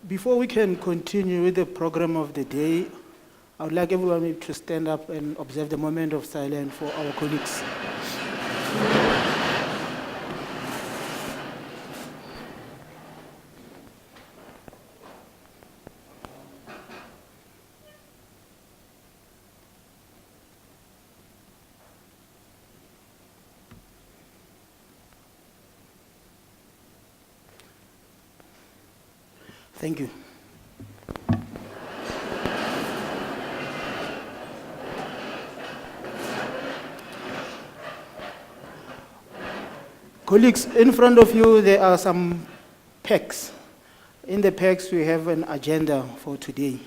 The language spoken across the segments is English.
Before we can continue with the program of the day, I would like everyone to stand up and observe the moment of silence for our colleagues. Thank you. Colleagues, in front of you there are some packs. In the packs we have an agenda for today.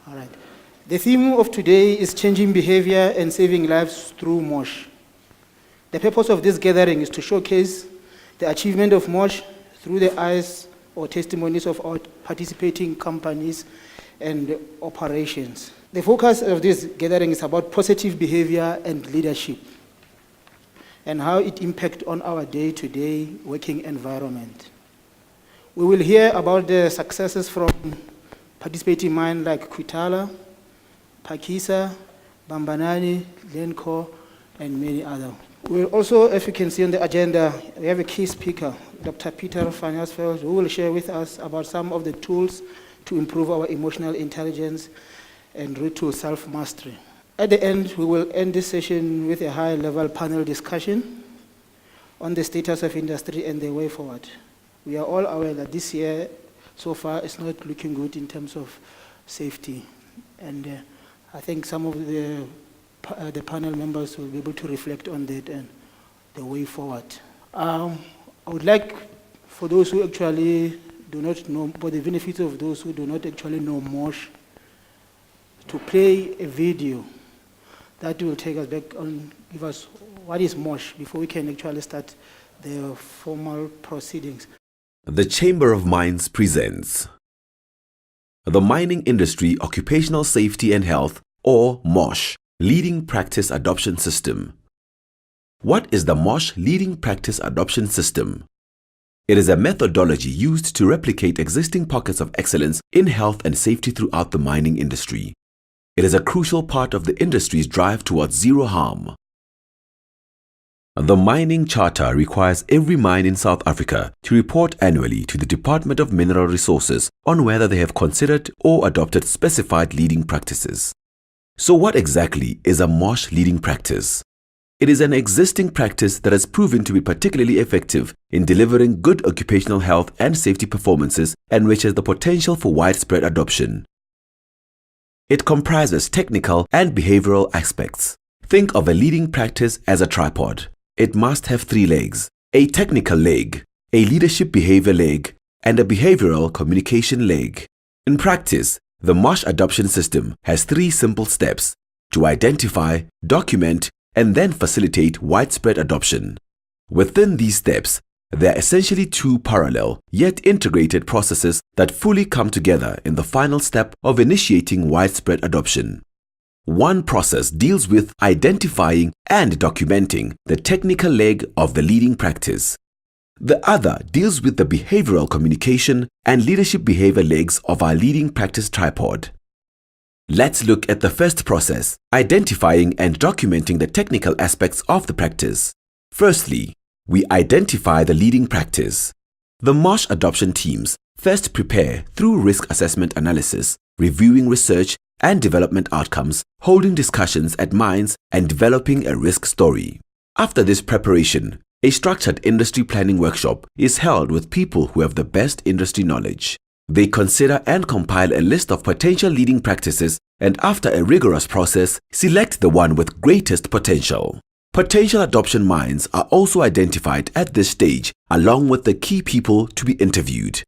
All right. The theme of today is changing behavior and saving lives through Mosh. The purpose of this gathering is to showcase the achievement of Mosh through the eyes or testimonies of our participating companies and operations. The focus of this gathering is about positive behavior and leadership and how it impacts on our day-to-day working environment. We will hear about the successes from participating mines like Kwitala, Pakisa, Bambanani, Lenco, and many others. We'll also, as you can see on the agenda, we have a key speaker, Dr. Peter van Jasveld, who will share with us about some of the tools to improve our emotional intelligence and route to self-mastery. At the end, we will end this session with a high-level panel discussion on the status of industry and the way forward. We are all aware that this year, so far, is not looking good in terms of safety. And I think some of the panel members will be able to reflect on that and the way forward. I would like, for those who actually do not know, for the benefit of those who do not actually know Mosh, to play a video that will take us back on, give us what is Mosh before we can actually start the formal proceedings. The Chamber of Mines presents the Mining Industry Occupational Safety and Health, or Mosh, Leading Practice Adoption System. What is the Mosh Leading Practice Adoption System? It is a methodology used to replicate existing pockets of excellence in health and safety throughout the mining industry. It is a crucial part of the industry's drive towards zero harm. The Mining Charter requires every mine in South Africa to report annually to the Department of Mineral Resources on whether they have considered or adopted specified leading practices. So what exactly is a Mosh leading practice? It is an existing practice that has proven to be particularly effective in delivering good occupational health and safety performances and which has the potential for widespread adoption. It comprises technical and behavioral aspects. Think of a leading practice as a tripod. It must have 3 legs: a technical leg, a leadership behavior leg, and a behavioral communication leg. In practice, the Mosh adoption system has 3 simple steps: to identify, document, and then facilitate widespread adoption. Within these steps, there are essentially 2 parallel yet integrated processes that fully come together in the final step of initiating widespread adoption. One process deals with identifying and documenting the technical leg of the leading practice. The other deals with the behavioral communication and leadership behavior legs of our leading practice tripod. Let's look at the first process, identifying and documenting the technical aspects of the practice. Firstly, we identify the leading practice. The Mosh adoption teams first prepare through risk assessment analysis, reviewing research and development outcomes, holding discussions at mines, and developing a risk story. After this preparation, a structured industry planning workshop is held with people who have the best industry knowledge. They consider and compile a list of potential leading practices and after a rigorous process, select the one with greatest potential. Potential adoption mines are also identified at this stage along with the key people to be interviewed.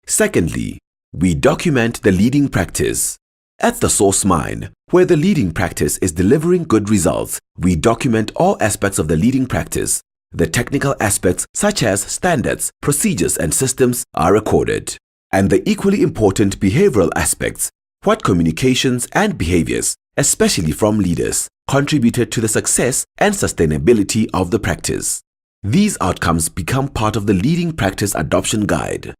Secondly, we document the leading practice. At the source mine, where the leading practice is delivering good results, we document all aspects of the leading practice. The technical aspects such as standards, procedures and systems are recorded. And the equally important behavioral aspects, what communications and behaviors, especially from leaders, contributed to the success and sustainability of the practice. These outcomes become part of the leading practice adoption guide.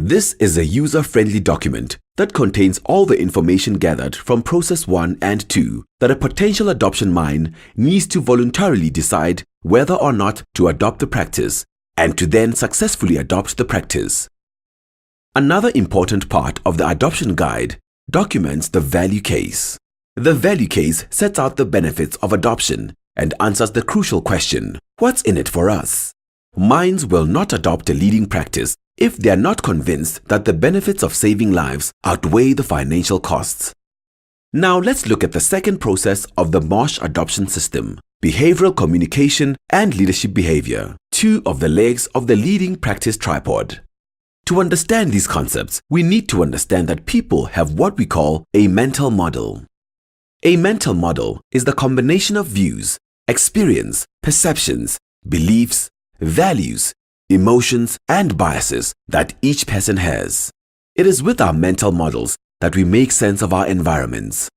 This is a user-friendly document that contains all the information gathered from Process 1 and 2 that a potential adoption mind needs to voluntarily decide whether or not to adopt the practice and to then successfully adopt the practice. Another important part of the adoption guide documents the value case. The value case sets out the benefits of adoption and answers the crucial question, what's in it for us? Minds will not adopt a leading practice if they are not convinced that the benefits of saving lives outweigh the financial costs. Now let's look at the second process of the Mosh adoption system, behavioral communication and leadership behavior, two of the legs of the leading practice tripod. To understand these concepts, we need to understand that people have what we call a mental model. A mental model is the combination of views, experience, perceptions, beliefs, values, emotions, and biases that each person has. It is with our mental models that we make sense of our environments.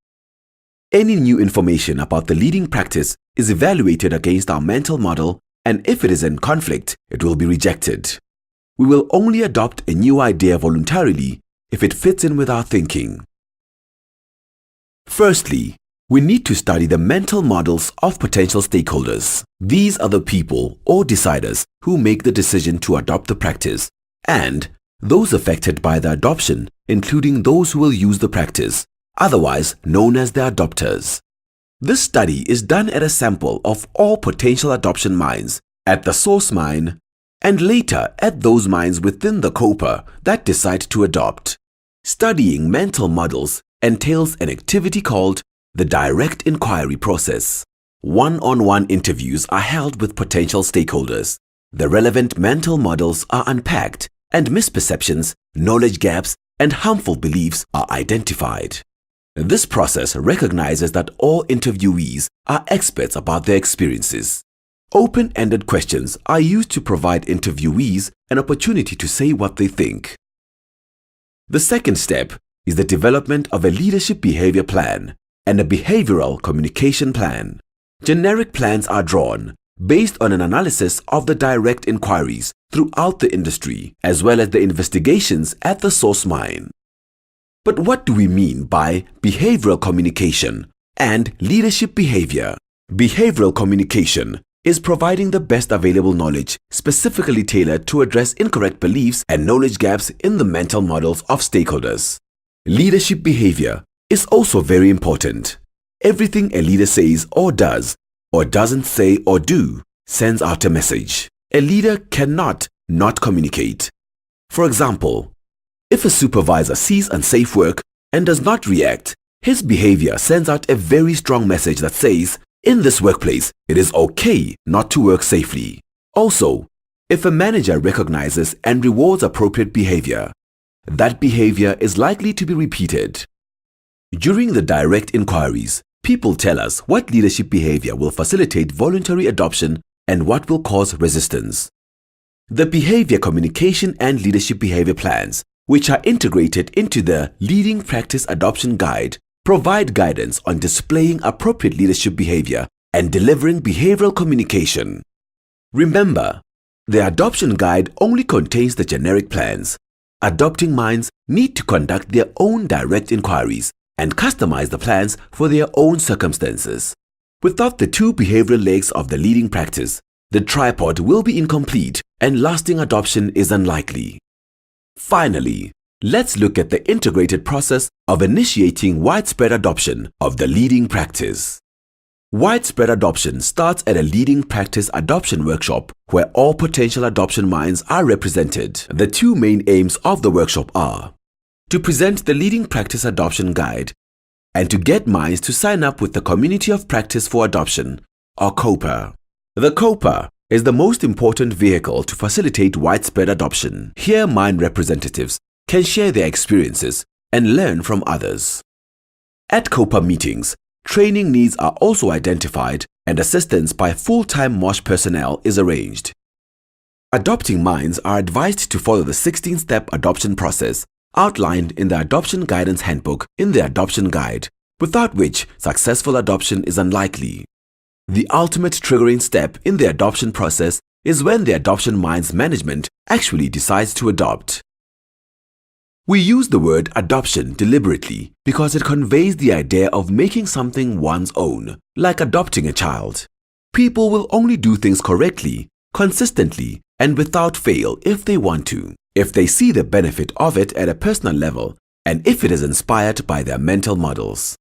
Any new information about the leading practice is evaluated against our mental model, and if it is in conflict, it will be rejected. We will only adopt a new idea voluntarily if it fits in with our thinking. Firstly, we need to study the mental models of potential stakeholders. These are the people or deciders who make the decision to adopt the practice, and those affected by the adoption, including those who will use the practice, otherwise known as the adopters. This study is done at a sample of all potential adoption minds, at the source mind, and later at those minds within the COPA that decide to adopt. Studying mental models entails an activity called the direct inquiry process. One-on-one interviews are held with potential stakeholders. The relevant mental models are unpacked, and misperceptions, knowledge gaps, and harmful beliefs are identified. This process recognizes that all interviewees are experts about their experiences. Open-ended questions are used to provide interviewees an opportunity to say what they think. The second step is the development of a leadership behavior plan and a behavioral communication plan. Generic plans are drawn based on an analysis of the direct inquiries throughout the industry as well as the investigations at the source mine. But what do we mean by behavioral communication and leadership behavior? Behavioral communication is providing the best available knowledge specifically tailored to address incorrect beliefs and knowledge gaps in the mental models of stakeholders. Leadership behavior is also very important. Everything a leader says or doesn't say or do sends out a message. A leader cannot not communicate. For example, if a supervisor sees unsafe work and does not react, his behavior sends out a very strong message that says, in this workplace, it is okay not to work safely. Also, if a manager recognizes and rewards appropriate behavior, that behavior is likely to be repeated. During the direct inquiries, people tell us what leadership behavior will facilitate voluntary adoption and what will cause resistance. The behavior communication and leadership behavior plans, which are integrated into the Leading Practice Adoption Guide, provide guidance on displaying appropriate leadership behavior and delivering behavioral communication. Remember, the adoption guide only contains the generic plans. Adopting minds need to conduct their own direct inquiries and customize the plans for their own circumstances. Without the two behavioral legs of the leading practice, the tripod will be incomplete and lasting adoption is unlikely. Finally, let's look at the integrated process of initiating widespread adoption of the leading practice. Widespread adoption starts at a leading practice adoption workshop where all potential adoption minds are represented. The two main aims of the workshop are to present the Leading Practice Adoption Guide and to get minds to sign up with the Community of Practice for Adoption, or COPA. The COPA is the most important vehicle to facilitate widespread adoption. Here, mind representatives can share their experiences and learn from others. At COPA meetings, training needs are also identified and assistance by full-time Mosh personnel is arranged. Adopting minds are advised to follow the 16-step adoption process outlined in the Adoption Guidance Handbook in the Adoption Guide, without which successful adoption is unlikely. The ultimate triggering step in the adoption process is when the adoption mind's management actually decides to adopt. We use the word adoption deliberately because it conveys the idea of making something one's own, like adopting a child. People will only do things correctly, consistently, and without fail if they want to, if they see the benefit of it at a personal level, and if it is inspired by their mental models.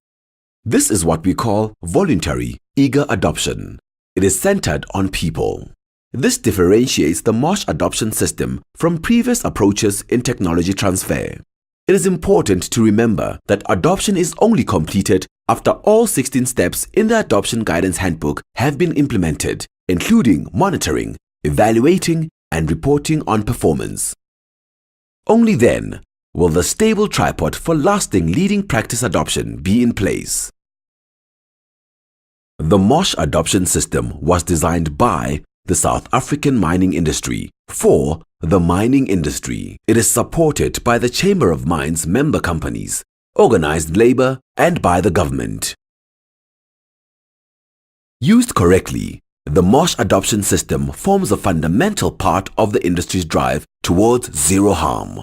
This is what we call voluntary, eager adoption. It is centered on people. This differentiates the Mosh adoption system from previous approaches in technology transfer. It is important to remember that adoption is only completed after all 16 steps in the Adoption Guidance Handbook have been implemented, including monitoring, evaluating, and reporting on performance. Only then will the stable tripod for lasting leading practice adoption be in place. The Mosh adoption system was designed by the South African mining industry for the mining industry. It is supported by the Chamber of Mines member companies, organized labor, and by the government. Used correctly, the Mosh adoption system forms a fundamental part of the industry's drive towards zero harm.